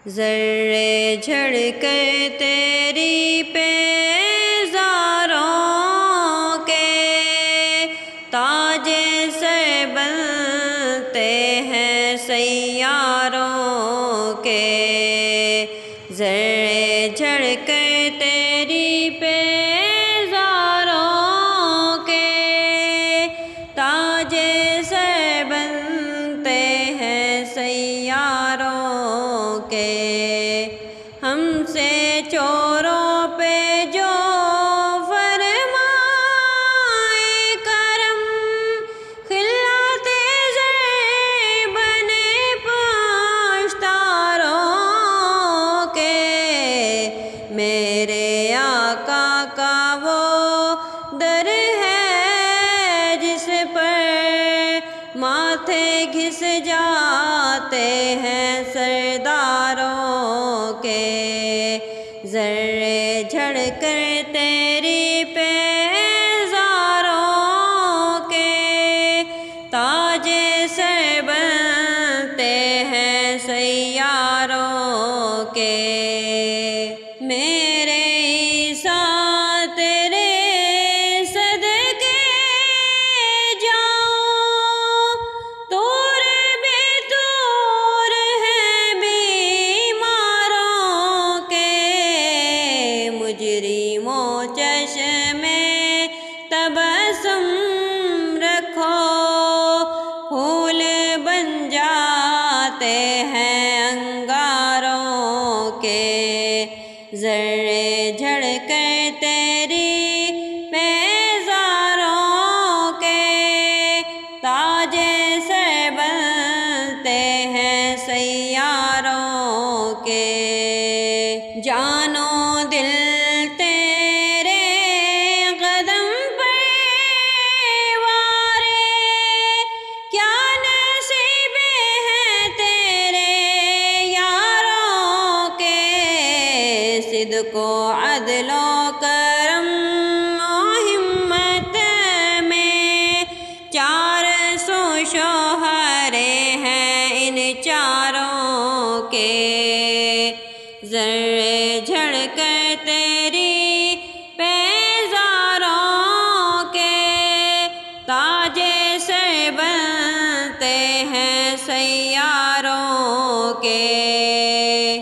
ذرے جھڑ کر تیری پیزاروں کے تاج سر بنتے ہیں سیاروں کے، ذرے جھڑ کر تیری پیزاروں کے تاج سر بنتے ہیں سیاروں کے۔ ہم سے چوروں پہ جو فرمائے کرم، خلعت زر بنے پاشتاروں کے، میرے آقا کا وہ در ہے جس پر ماتھے گھس جاتے ہیں سرداروں کے، ذرے جھڑ کر تیری پیزاروں کے تاج سر بنتے ہیں سیاروں کے۔ میرے عیسیٰ تیرے صدقے جاؤں، طور بے طور ہے بیماروں کے، مجرموں چشم تبسم رکھو، پھول بن جاتے ہیں انگاروں کے، ذرے جھڑ کر تیری پیزاروں کے تاج سر بنتے ہیں سیاروں کے۔ جان و دل تیرے قدم پر وارے، کیا نصیب ہے تیرے یاروں کے، صدق و عدل و